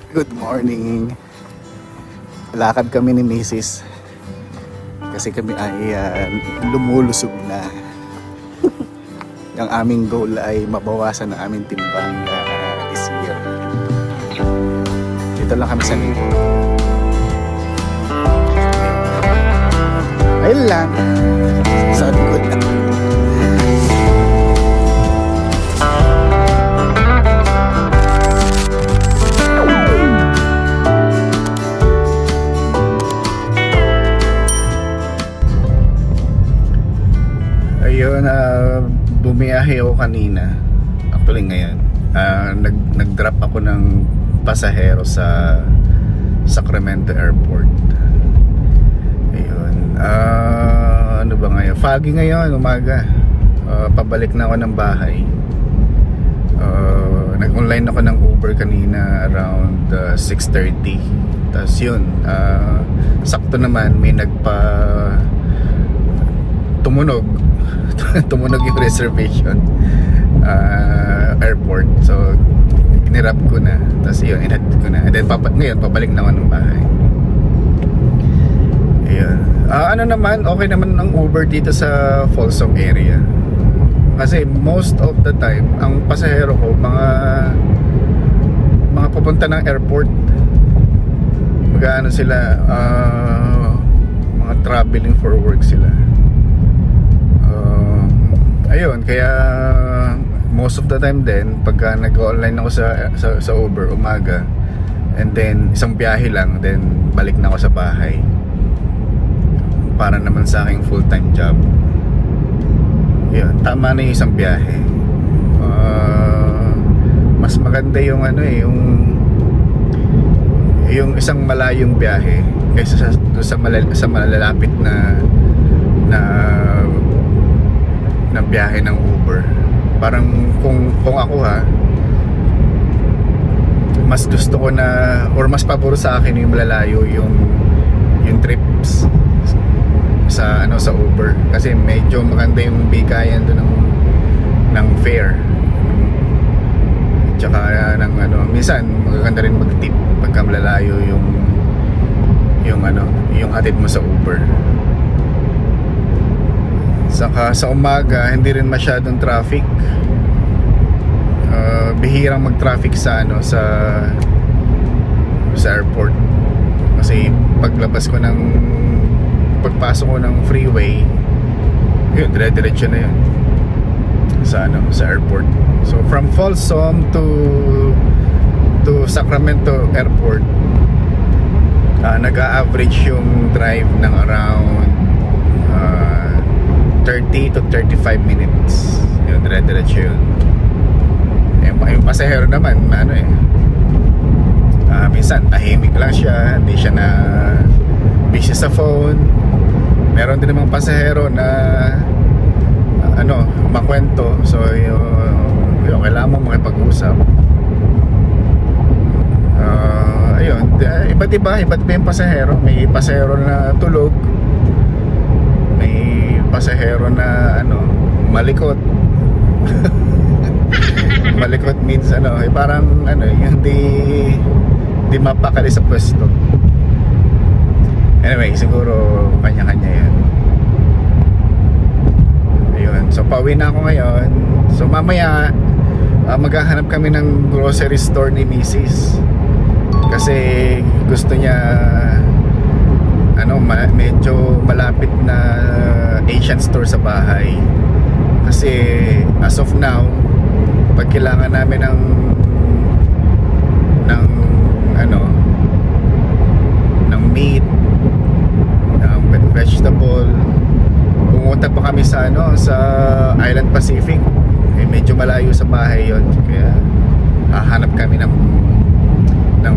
Good morning. Lakad kami ni Mrs. Kasi kami ay lumulusog na. Ang aming goal ay mabawasan ang aming timbang this year. Dito lang kami sa Nido. Ayun lang. Sa likod lang. Ayun, bumiyahe ako kanina. Actually ngayon, nag-drop ako ng pasahero sa Sacramento Airport. Ayun. Ano ba ngayon? Foggy ngayon, umaga. Pabalik na ako ng bahay. Nag-online ako ng Uber kanina around 6:30. Tapos yun, sakto naman may tumunog yung reservation airport, so inirap ko na, tapos yun, inhatid ko na, and then ngayon pabalik na ako ng bahay. Ayun. Ano naman, okay naman ang Uber dito sa Folsom area, kasi most of the time ang pasahero ko mga papunta ng airport, mag-ano sila, mga traveling for work sila. Ayun, kaya most of the time din pagka nag-online ako sa Uber umaga, and then isang biyahe lang, then balik na ako sa bahay para naman sa aking full-time job. Yun, tama na yung isang biyahe. Mas maganda yung yung isang malayong biyahe kaysa sa malalapit na biyahe ng Uber. Parang kung ako mas gusto ko na, or mas pabor sa akin yung malalayo yung trips sa Uber, kasi medyo maganda yung bigayan doon ng fare, tsaka minsan magaganda rin mag-tip pagka malalayo yung hatid mo sa Uber. Saka sa umaga hindi rin masyadong traffic. Bihirang mag-traffic sa airport, kasi pagpasok ko ng freeway, yun, dire-diretso na yun sa airport. So from Folsom to Sacramento Airport, nag-a-average yung drive ng around 30 to 35 minutes. Yun, dire-diretso yun. Yung pasahero naman, minsan tahimik lang siya, hindi siya na busy sa phone. Meron din namang pasahero na makwento. So yung kailangan mo makipag-usap. Ayun, iba't iba yung pasahero. May pasahero na tulog, pasahero na malikot. Malikot means parang hindi mapakali sa pwesto. Anyway, siguro kanya-kanya yan. Ayun, so pauwi na ako ngayon. So mamaya maghahanap kami ng grocery store ni Mrs. Kasi gusto niya medyo malapit na Asian store sa bahay, kasi as of now pag kailangan namin ng meat, ng vegetable, pumunta pa kami sa Island Pacific. Medyo malayo sa bahay yon, kaya hahanap kami ng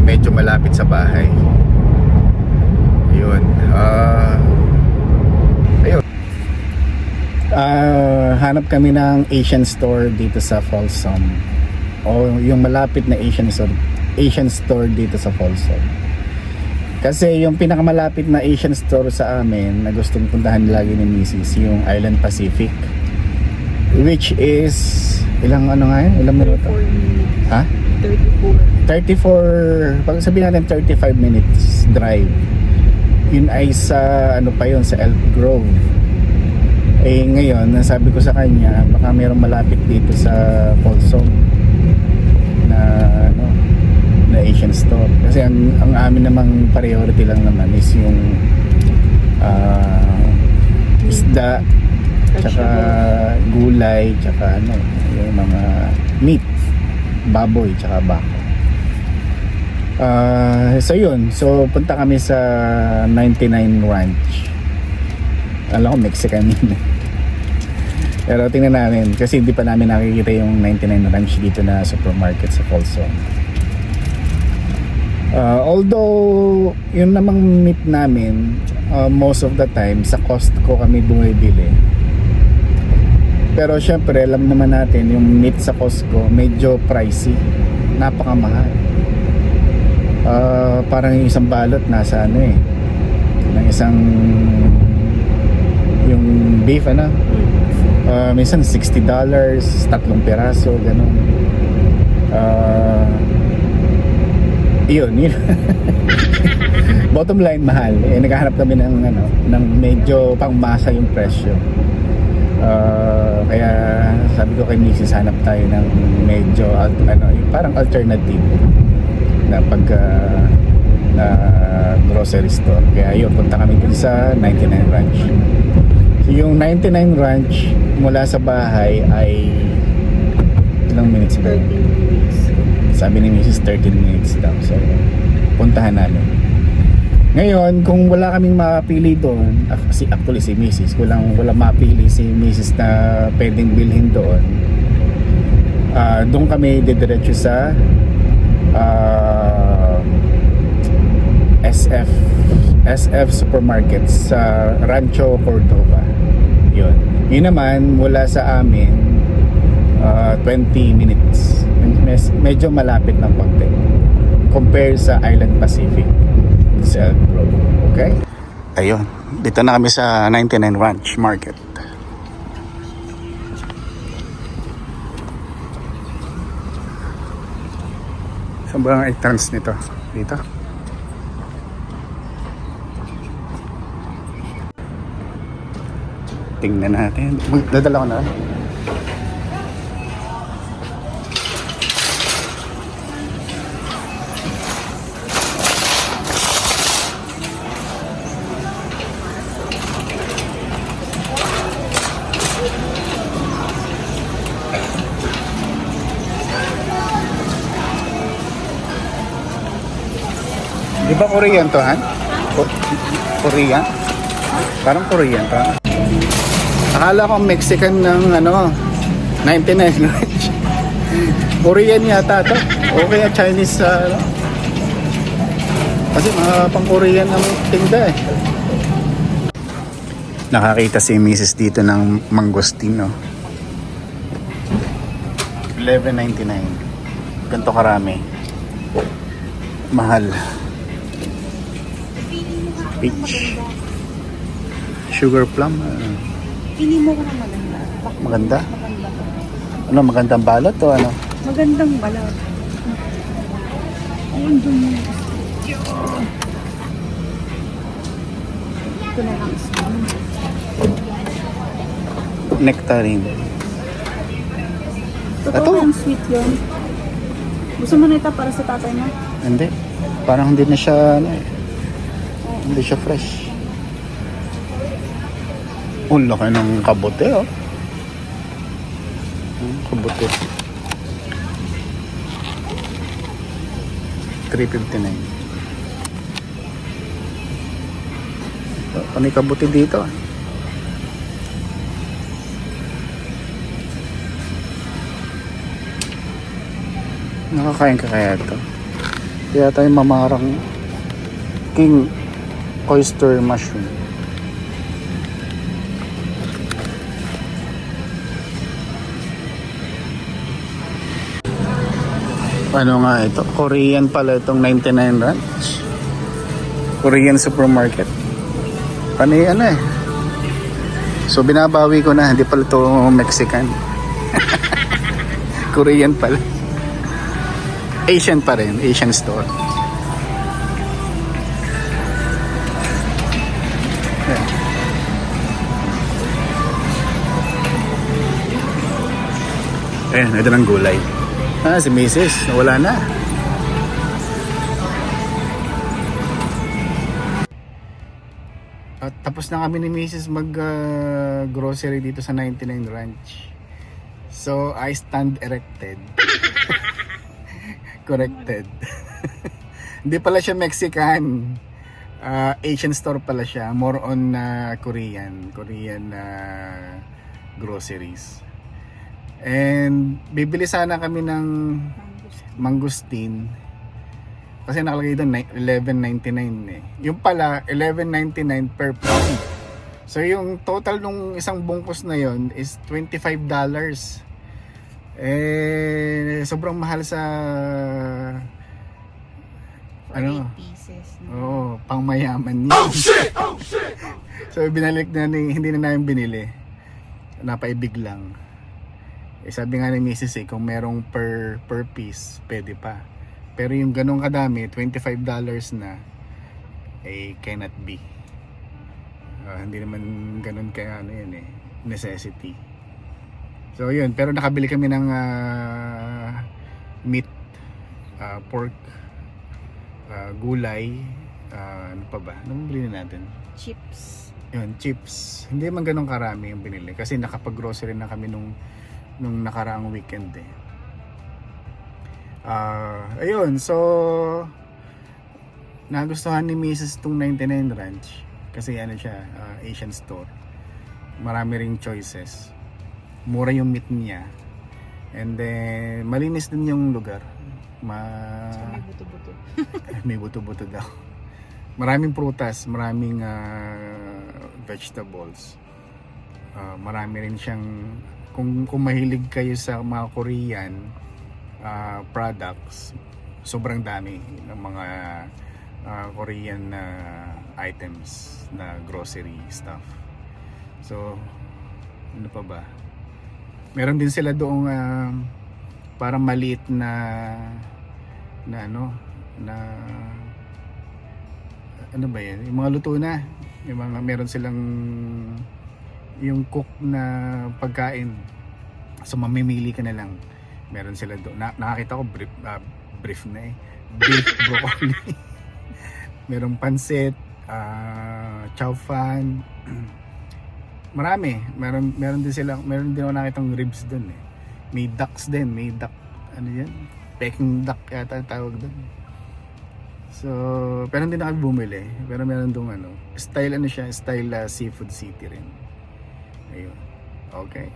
medyo malapit sa bahay. Ayun. Hanap kami ng Asian store dito sa Folsom, o yung malapit na Asian store dito sa Folsom. Kasi yung pinakamalapit na Asian store sa amin na gustong puntahan lagi ni Mrs. yung Island Pacific, which is ilang minuto? 4 minutes. Ha? 34. pag sabihin natin 35 minutes drive. Yun ay sa ano pa yun, sa Elk Grove. Eh ngayon, nasabi ko sa kanya, baka mayroong malapit dito sa Folsom na ano, na Asian store. Kasi ang amin namang priority lang naman is yung isda, tsaka gulay, tsaka ano, yung mga meat, baboy, tsaka baka. So yun, so punta kami sa 99 Ranch. Alam ko Mexican yun. Pero tingnan namin kasi hindi pa namin nakikita yung 99 Ranch dito na supermarket sa Folsom. Although yun namang meat namin, most of the time sa Costco kami bumibili. Pero syempre alam naman natin yung meat sa Costco medyo pricey, napakamahal. Parang yung isang balot nasa ano eh, ng isang yung beef ano, minsan $60, tatlong piraso, ganun. Yun bottom line mahal eh, naghahanap kami ng ano, ng medyo pangmasa yung presyo. Kaya sabi ko kay Mrs. hanap tayo ng medyo ano, yung parang alternative na na grocery store. Kaya yun, punta kami dun sa 99 Ranch. So, yung 99 Ranch mula sa bahay ay ilang minutes ba? 13 minutes. Sabi ni Mrs. 13 minutes daw. So puntahan namin. Ngayon, kung wala kaming mapili doon, actually si Mrs. wala mapili si Mrs. na pwedeng bilhin doon, doon kami didiretso sa SF Supermarket sa Rancho Cordova. Yun naman mula sa amin 20 minutes. Medyo malapit ng konti compare sa Island Pacific sa Elk Grove. Okay? Ayun, dito na kami sa 99 Ranch Market. Saan ba ang entrance nito? Dito? Tingnan natin. Dadala ko na. Di ba Korean to, Han? Korean? Parang Korean to. Akala ko Mexican ng ano, 99 Ranch. Korean yata to. O kaya Chinese ano. Kasi mga pang-Korean ang tinda eh. Nakakita si Mrs. dito ng mangosteen, no? $11.99. Ganito karami. Mahal. Peach. Sugar plum. Pili mo ko na maganda. Maganda? Ano, magandang balot o ano? Magandang balat. Ayun dun. Ito na lang. Nectarine. Totoo yung sweet yun. Gusto mo na ito para sa tatay mo? Hindi. Parang hindi na siya, ano eh. Hindi siya fresh. Oh, laki ng kabote, oh. Kabote. $3.59. Ano yung kabote dito? Nakakain ka kaya ito? Kaya tayo mamarang king oyster mushroom. Ano nga ito? Korean pala itong 99 Ranch. Korean supermarket. Ano eh? So binabawi ko na, hindi pala ito Mexican. Korean pala. Asian pa rin, Asian store. Ayan. Ayan, ito ng gulay. Si Mrs. nawala na. At tapos na kami ni Mrs. mag grocery dito sa 99 Ranch. So, I stand erected. Corrected. Hindi pala siya Mexican. Asian store pala siya. More on Korean groceries. And bibili sana kami ng mangustin. Kasi nakalagay doon $11.99 eh. Yung pala $11.99 per pound. So yung total nung isang bungkus na yon is $25. Eh sobrang mahal sa ano? 8 pieces. Oo, pangmayaman niya. Oh shit! Oh shit! So binalik na hindi na namin binili. Napaibig lang. Eh, sabi nga ni Mrs. kung merong per piece, pwede pa. Pero yung ganong kadami, $25 na, cannot be. Hindi naman ganon kaya necessity. So yun, pero nakabili kami ng meat, pork, gulay, ano pa ba? Ano bilhin natin? Chips. Yun, chips. Hindi man ganun karami yung binili kasi nakapag-grocery na kami nung nakaraang weekend eh. Ayun, so nagustuhan ni Mrs. tong 99 Ranch kasi ano siya, Asian store. Marami ring choices. Mura yung meat niya. And then malinis din yung lugar. So, may buto-buto. May buto-buto daw. Maraming prutas, maraming vegetables. Marami rin siyang kung mahilig kayo sa mga Korean products, sobrang dami ng mga Korean items na grocery stuff. So, ano pa ba? Meron din sila doong parang maliit na ano ba yan? Yung mga luto na. Meron silang yung cook na pagkain. So mamimili ka na lang. Meron sila doon. Nakakita ko beef broccoli. Merong pansit, chow fan. Marami. Meron din ako nakitang ribs doon eh. May ducks din, ano yan? Peking duck yata tawag doon. So, pero hindi na kami bumili. Pero meron doon style seafood city rin. Ayun. Okay.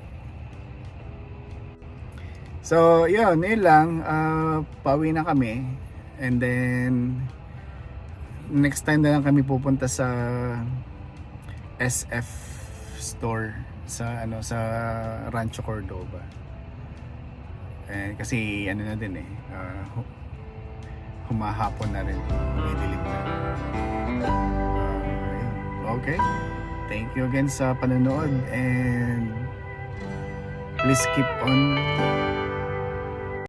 So, yun lang. Pauwi na kami. And then, next time na lang kami pupunta sa SF store sa Rancho Cordova. Kasi na din humahapon na rin. May dilim na. Ayun. Okay. Thank you again sa panonood and please keep on